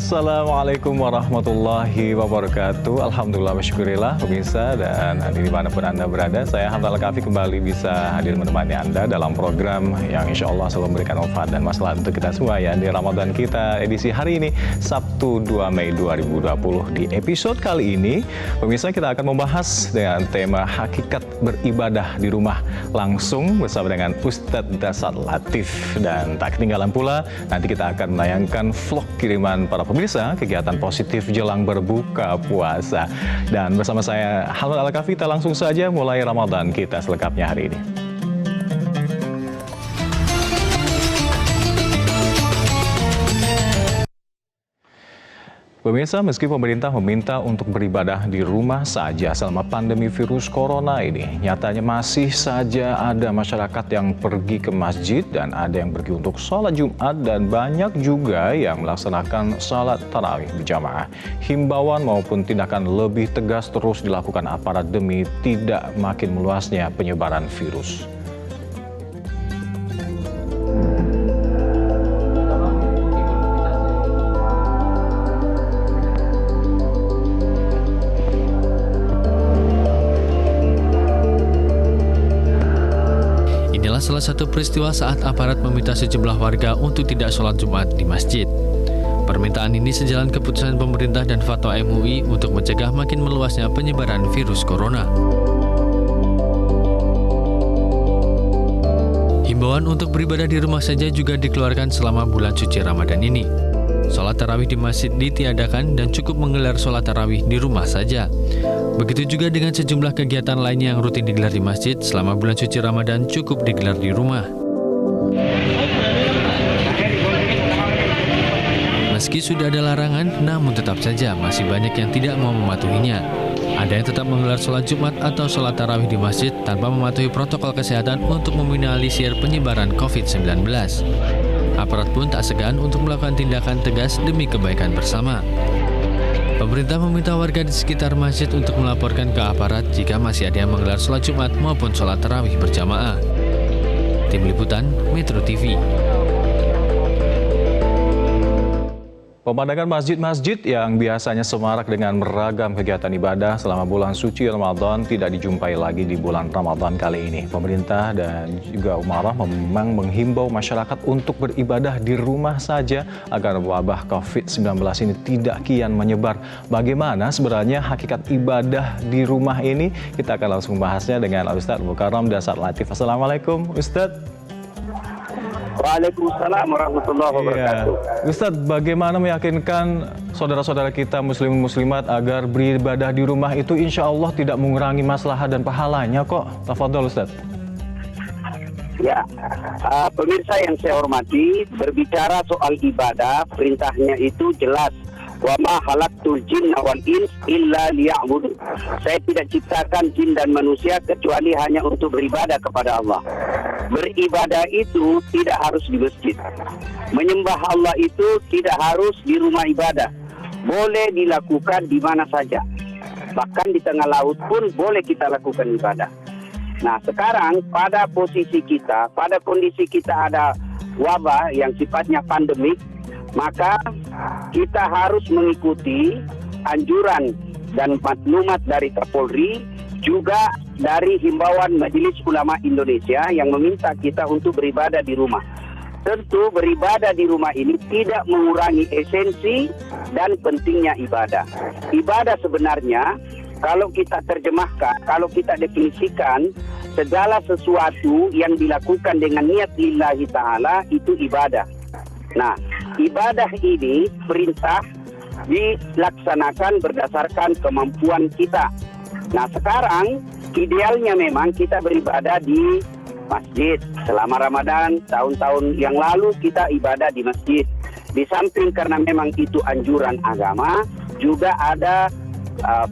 Assalamualaikum warahmatullahi wabarakatuh. Alhamdulillah wasyukurillah pemirsa dan dimanapun Anda berada, saya Hamzah Al-Kafi kembali bisa hadir menemani Anda dalam program yang insya Allah selalu memberikan manfaat dan masalah untuk kita semua ya di Ramadan kita edisi hari ini Sabtu 2 Mei 2020. Di episode kali ini pemirsa kita akan membahas dengan tema hakikat beribadah di rumah langsung bersama dengan Ustadz Dasar Latif, dan tak ketinggalan pula nanti kita akan menayangkan vlog kiriman para pemirsa kegiatan positif jelang berbuka puasa. Dan bersama saya Hamzah Al-Kafi, kita langsung saja mulai Ramadan kita selengkapnya hari ini. Pemirsa, meski pemerintah meminta untuk beribadah di rumah saja selama pandemi virus corona ini, nyatanya masih saja ada masyarakat yang pergi ke masjid dan ada yang pergi untuk sholat Jumat, dan banyak juga yang melaksanakan sholat tarawih berjamaah. Himbauan maupun tindakan lebih tegas terus dilakukan aparat demi tidak makin meluasnya penyebaran virus. Salah satu peristiwa saat aparat meminta sejumlah warga untuk tidak sholat Jumat di masjid. Permintaan ini sejalan keputusan pemerintah dan fatwa MUI untuk mencegah makin meluasnya penyebaran virus corona. Himbauan untuk beribadah di rumah saja juga dikeluarkan selama bulan suci Ramadan ini. Sholat tarawih di masjid ditiadakan dan cukup menggelar sholat tarawih di rumah saja. Begitu juga dengan sejumlah kegiatan lainnya yang rutin digelar di masjid selama bulan suci Ramadan cukup digelar di rumah. Meski sudah ada larangan, namun tetap saja masih banyak yang tidak mau mematuhinya. Ada yang tetap menggelar sholat Jumat atau sholat tarawih di masjid tanpa mematuhi protokol kesehatan untuk meminimalisir penyebaran COVID-19. Aparat pun tak segan untuk melakukan tindakan tegas demi kebaikan bersama. Pemerintah meminta warga di sekitar masjid untuk melaporkan ke aparat jika masih ada yang menggelar sholat Jumat maupun sholat tarawih berjamaah. Tim Liputan Metro TV. Pemandangan masjid-masjid yang biasanya semarak dengan beragam kegiatan ibadah selama bulan suci Ramadan tidak dijumpai lagi di bulan Ramadan kali ini. Pemerintah dan juga umarah memang menghimbau masyarakat untuk beribadah di rumah saja agar wabah COVID-19 ini tidak kian menyebar. Bagaimana sebenarnya hakikat ibadah di rumah ini? Kita akan langsung membahasnya dengan Ustadz Mukarram Dasar Latif. Assalamualaikum Ustadz. Waalaikumsalam warahmatullahi wabarakatuh. Ustadz, bagaimana meyakinkan saudara-saudara kita muslim-muslimat agar beribadah di rumah itu insya Allah tidak mengurangi maslahat dan pahalanya kok? Tafadhol Ustadz. Ya, pemirsa yang saya hormati, berbicara soal ibadah, perintahnya itu jelas. Wa ma khalaqtul jinna wal ins illa liya'budun. Saya tidak ciptakan jin dan manusia kecuali hanya untuk beribadah kepada Allah. Beribadah itu tidak harus di masjid. Menyembah Allah itu tidak harus di rumah ibadah. Boleh dilakukan di mana saja. Bahkan di tengah laut pun boleh kita lakukan ibadah. Nah, sekarang pada posisi kita, pada kondisi kita ada wabah yang sifatnya pandemik, maka kita harus mengikuti anjuran dan maklumat dari Kapolri, juga dari himbauan Majelis Ulama Indonesia yang meminta kita untuk beribadah di rumah. Tentu beribadah di rumah ini tidak mengurangi esensi dan pentingnya ibadah. Ibadah sebenarnya kalau kita terjemahkan, kalau kita definisikan, segala sesuatu yang dilakukan dengan niat lillahi ta'ala itu ibadah. Nah, ibadah ini perintah dilaksanakan berdasarkan kemampuan kita. Nah, sekarang idealnya memang kita beribadah di masjid. Selama Ramadan, tahun-tahun yang lalu kita ibadah di masjid. Di samping karena memang itu anjuran agama, juga ada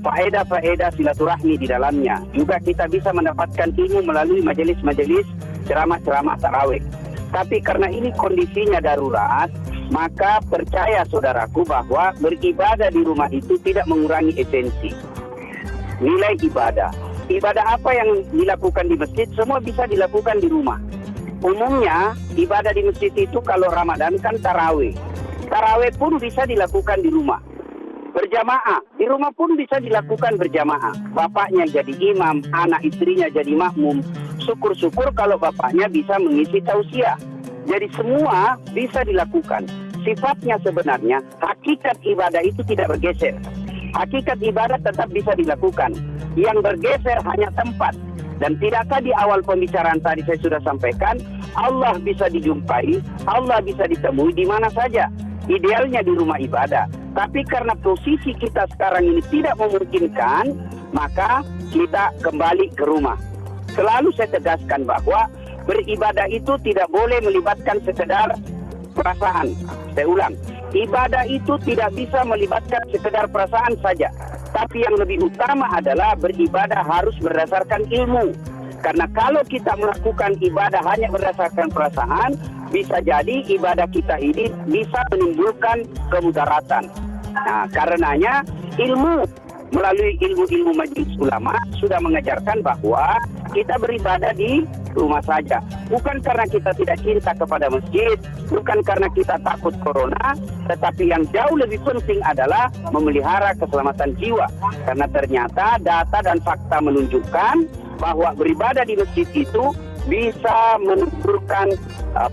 faedah-faedah silaturahmi di dalamnya. Juga kita bisa mendapatkan ilmu melalui majelis-majelis ceramah-ceramah tarawih. Tapi karena ini kondisinya darurat, maka percaya saudaraku bahwa beribadah di rumah itu tidak mengurangi esensi nilai ibadah. Ibadah apa yang dilakukan di masjid semua bisa dilakukan di rumah. Umumnya ibadah di masjid itu kalau Ramadan kan tarawih. Tarawih pun bisa dilakukan di rumah. Berjamaah, di rumah pun bisa dilakukan berjamaah. Bapaknya jadi imam, anak istrinya jadi makmum. Syukur-syukur kalau bapaknya bisa mengisi tausiah. Jadi semua bisa dilakukan. Sifatnya sebenarnya, hakikat ibadah itu tidak bergeser. Hakikat ibadah tetap bisa dilakukan. Yang bergeser hanya tempat. Dan tidakkah di awal pembicaraan tadi saya sudah sampaikan, Allah bisa dijumpai, Allah bisa ditemui di mana saja. Idealnya di rumah ibadah. Tapi karena posisi kita sekarang ini tidak memungkinkan, maka kita kembali ke rumah. Selalu saya tegaskan bahwa beribadah itu tidak boleh melibatkan sekedar perasaan. Saya ulang, ibadah itu tidak bisa melibatkan sekedar perasaan saja. Tapi yang lebih utama adalah beribadah harus berdasarkan ilmu. Karena kalau kita melakukan ibadah hanya berdasarkan perasaan, bisa jadi ibadah kita ini bisa menimbulkan kemudaratan. Nah, karenanya ilmu melalui ilmu-ilmu majelis ulama sudah mengajarkan bahwa kita beribadah di rumah saja. Bukan karena kita tidak cinta kepada masjid, bukan karena kita takut corona, tetapi yang jauh lebih penting adalah memelihara keselamatan jiwa. Karena ternyata data dan fakta menunjukkan bahwa beribadah di masjid itu bisa menimbulkan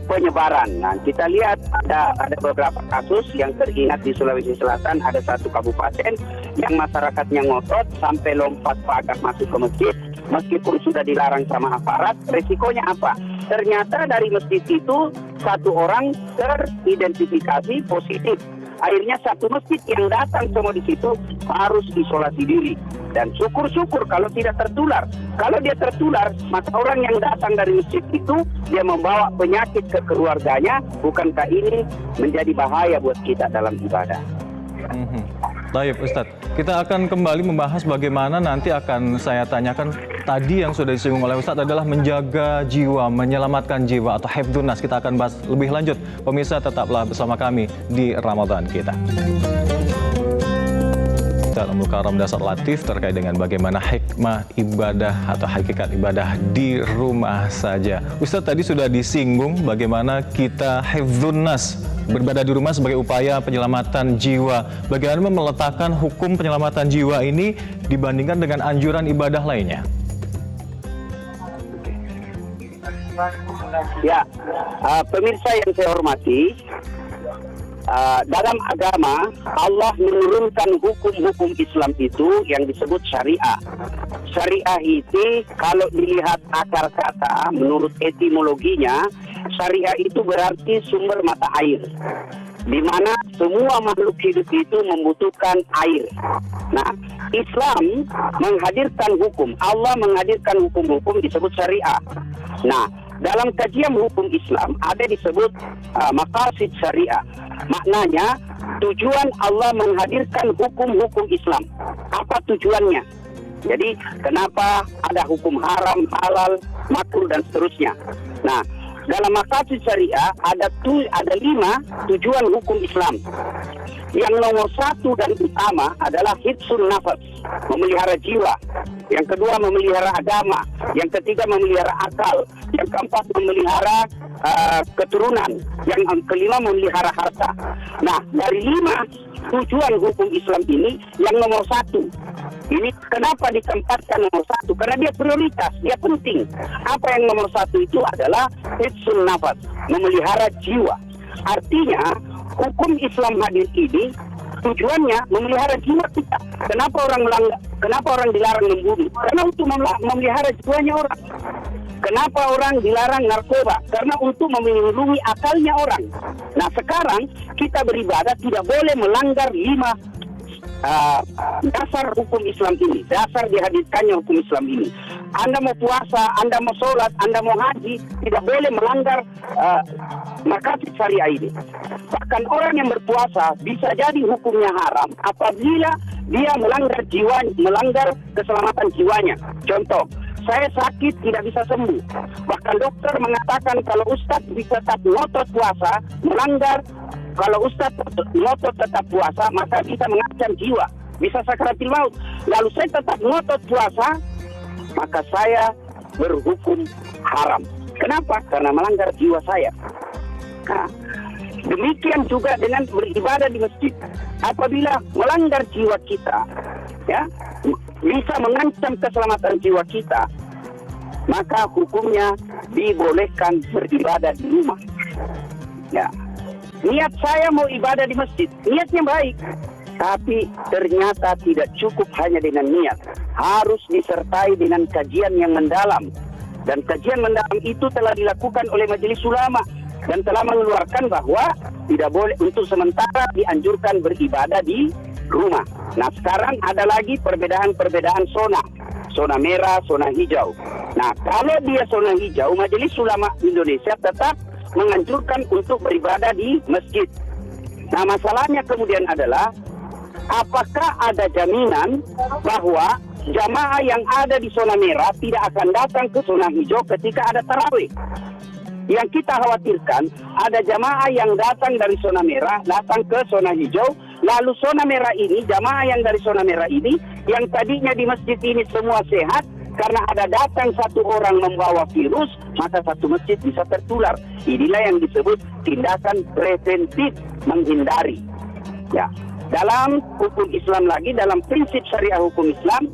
penyebaran. Nah, kita lihat ada beberapa kasus yang teringat di Sulawesi Selatan, ada satu kabupaten yang masyarakatnya ngotot sampai lompat pagar masuk ke masjid meskipun sudah dilarang sama aparat. Resikonya apa? Ternyata dari masjid itu satu orang teridentifikasi positif. Akhirnya satu masjid yang datang semua di situ harus isolasi diri. Dan syukur-syukur kalau tidak tertular. Kalau dia tertular, maka orang yang datang dari masjid itu, dia membawa penyakit ke keluarganya. Bukankah ini menjadi bahaya buat kita dalam ibadah? Baik, Ustadz. Kita akan kembali membahas bagaimana nanti akan saya tanyakan tadi yang sudah disinggung oleh Ustadz adalah menjaga jiwa, menyelamatkan jiwa atau hifdzun nas. Kita akan bahas lebih lanjut. Pemirsa tetaplah bersama kami di Ramadan kita. Ustadz Mukarram Dasar Latif terkait dengan bagaimana hikmah ibadah atau hakikat ibadah di rumah saja. Ustadz tadi sudah disinggung bagaimana kita hifdzun nas, beribadah di rumah sebagai upaya penyelamatan jiwa. Bagaimana meletakkan hukum penyelamatan jiwa ini dibandingkan dengan anjuran ibadah lainnya? Ya, pemirsa yang saya hormati, dalam agama Allah menurunkan hukum-hukum Islam itu yang disebut syariah. Syariah itu kalau dilihat akar kata menurut etimologinya, syariah itu berarti sumber mata air, di mana semua makhluk hidup itu membutuhkan air. Nah, Islam menghadirkan hukum, Allah menghadirkan hukum-hukum disebut syariah. Nah, dalam kajian hukum Islam ada disebut maqasid syariah. Maknanya tujuan Allah menghadirkan hukum-hukum Islam. Apa tujuannya? Jadi kenapa ada hukum haram, halal, makruh dan seterusnya. Nah, dalam maqasid syariah ada 5 tujuan hukum Islam. Yang nomor 1 dan utama adalah hifdzun nafas, memelihara jiwa. Yang kedua memelihara agama. Yang ketiga memelihara akal. Yang keempat memelihara keturunan. Yang kelima memelihara harta. Nah, dari 5 tujuan hukum Islam ini, yang nomor 1 ini kenapa ditempatkan nomor 1? Karena dia prioritas, dia penting. Apa yang nomor 1 itu adalah hifdzun nafas, memelihara jiwa. Artinya hukum Islam hadir ini tujuannya memelihara jiwa kita. Kenapa orang dilarang membunuh? Karena untuk memelihara jiwanya orang. Kenapa orang dilarang narkoba? Karena untuk melindungi akalnya orang. Nah, sekarang kita beribadah tidak boleh melanggar 5 dasar hukum Islam ini, dasar dihadirkannya hukum Islam ini. Anda mau puasa, Anda mau sholat, Anda mau haji, tidak boleh melanggar maqasid syariah ini. Bahkan orang yang berpuasa bisa jadi hukumnya haram apabila dia melanggar keselamatan jiwanya. Contoh, saya sakit tidak bisa sembuh. Bahkan dokter mengatakan kalau Ustadz bisa tetap ngotot puasa, kalau Ustadz ngotot tetap puasa, maka bisa mengancam jiwa, bisa sakaratul maut. Lalu saya tetap ngotot puasa, maka saya berhukum haram. Kenapa? Karena melanggar jiwa saya. Nah, Demikian juga dengan beribadah di masjid. Apabila melanggar jiwa kita, ya, bisa mengancam keselamatan jiwa kita, maka hukumnya dibolehkan beribadah di rumah. Ya. Niat saya mau ibadah di masjid, niatnya baik, tapi ternyata tidak cukup hanya dengan niat, harus disertai dengan kajian yang mendalam. Dan kajian mendalam itu telah dilakukan oleh Majelis Ulama dan telah mengeluarkan bahwa tidak boleh, untuk sementara dianjurkan beribadah di rumah. Nah, sekarang ada lagi perbedaan-perbedaan zona merah, zona hijau. Nah, kalau dia zona hijau, Majelis Ulama Indonesia tetap menganjurkan untuk beribadah di masjid. Nah, masalahnya kemudian adalah apakah ada jaminan bahwa jamaah yang ada di zona merah tidak akan datang ke zona hijau ketika ada tarawih? Yang kita khawatirkan ada jamaah yang datang dari zona merah datang ke zona hijau, lalu zona merah ini, jamaah yang dari zona merah ini yang tadinya di masjid ini semua sehat, karena ada datang satu orang membawa virus, maka satu masjid bisa tertular. Inilah yang disebut tindakan preventif, menghindari. Ya, dalam hukum Islam lagi, dalam prinsip syariah hukum Islam,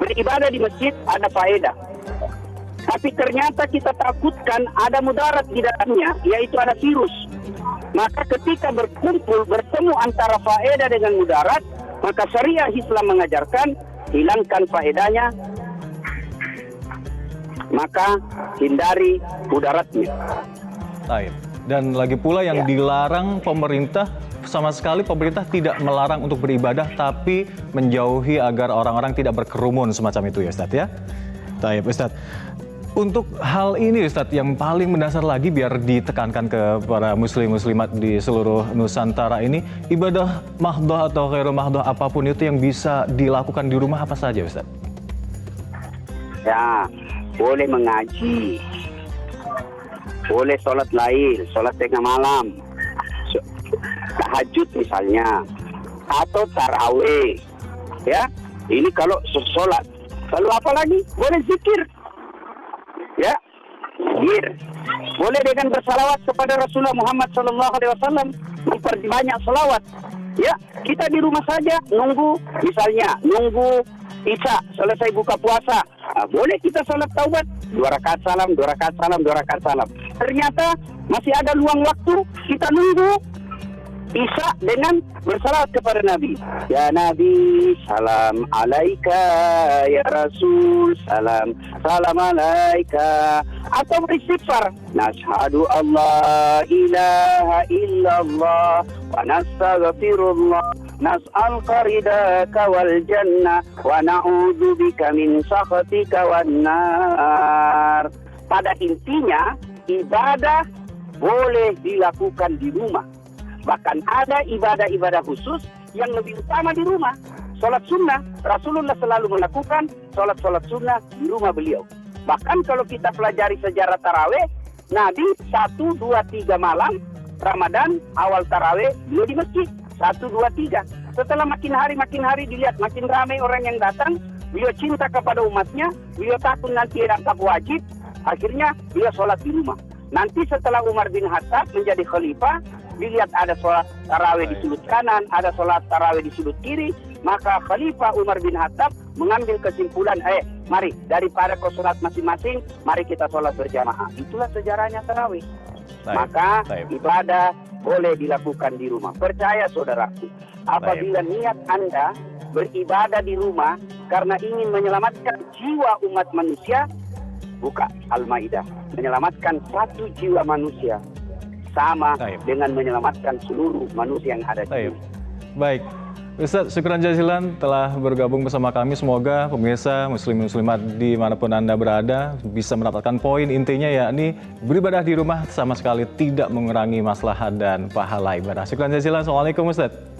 beribadah di masjid ada faedah. Tapi ternyata kita takutkan ada mudarat di dalamnya, yaitu ada virus. Maka ketika berkumpul, bertemu antara faedah dengan mudarat, maka syariah Islam mengajarkan hilangkan faedahnya, maka hindari mudaratnya. Baik. Dan lagi pula yang dilarang pemerintah, sama sekali pemerintah tidak melarang untuk beribadah, tapi menjauhi agar orang-orang tidak berkerumun semacam itu ya Ustadz ya. Baik Ustadz. Untuk hal ini Ustadz yang paling mendasar lagi biar ditekankan ke para muslim-muslimat di seluruh Nusantara ini, ibadah mahdoh atau khairu mahdoh apapun itu yang bisa dilakukan di rumah apa saja Ustadz? Ya, boleh mengaji, boleh sholat lail, sholat tengah malam, tahajud misalnya, atau tarawih. Ya, ini kalau sholat. Lalu apa lagi? Boleh zikir. Ya, zikir. Boleh dengan bersalawat kepada Rasulullah Muhammad SAW, memperbanyak salawat. Ya, kita di rumah saja nunggu, misalnya nunggu Isya selesai buka puasa. Nah, boleh kita salat taubat 2 rakaat salam, 2 rakaat salam, 2 rakaat salam. Ternyata masih ada luang waktu, kita nunggu Isya dengan bersalawat kepada Nabi. Ya Nabi, salam alaika, ya Rasul, salam alaika. Atau beristighfar, nashhadu Allah ilaha illallah wa nastaghfirullah, nas'aluka ridaka wal jannah wa na'udzu bika min sakhatika wan nar. Pada intinya, ibadah boleh dilakukan di rumah. Bahkan ada ibadah-ibadah khusus yang lebih utama di rumah. Sholat sunnah, Rasulullah selalu melakukan sholat sunnah di rumah beliau. Bahkan kalau kita pelajari sejarah taraweh, Nabi 1, 2, 3 malam Ramadan, awal taraweh, beliau di masjid. 1, 2, 3. Setelah makin hari dilihat makin ramai orang yang datang, beliau cinta kepada umatnya, beliau takut nanti dampak wajib, akhirnya beliau sholat di rumah. Nanti setelah Umar bin Khattab menjadi khalifah, dilihat ada sholat tarawih di sudut kanan, ada sholat tarawih di sudut kiri, maka Khalifah Umar bin Khattab mengambil kesimpulan, mari daripada kau sholat masing-masing, mari kita sholat berjamaah. Itulah sejarahnya tarawih. Maka ibadah boleh dilakukan di rumah. Percaya saudaraku, apabila niat Anda beribadah di rumah karena ingin menyelamatkan jiwa umat manusia, buka Al-Maidah, menyelamatkan satu jiwa manusia sama dengan menyelamatkan seluruh manusia yang ada di sini. Baik, Ustadz, syukran jazilan telah bergabung bersama kami. Semoga pemirsa muslim-muslimat dimanapun Anda berada bisa mendapatkan poin intinya, yakni beribadah di rumah sama sekali tidak mengurangi maslahat dan pahala ibadah. Syukran jazilan. Assalamualaikum Ustadz.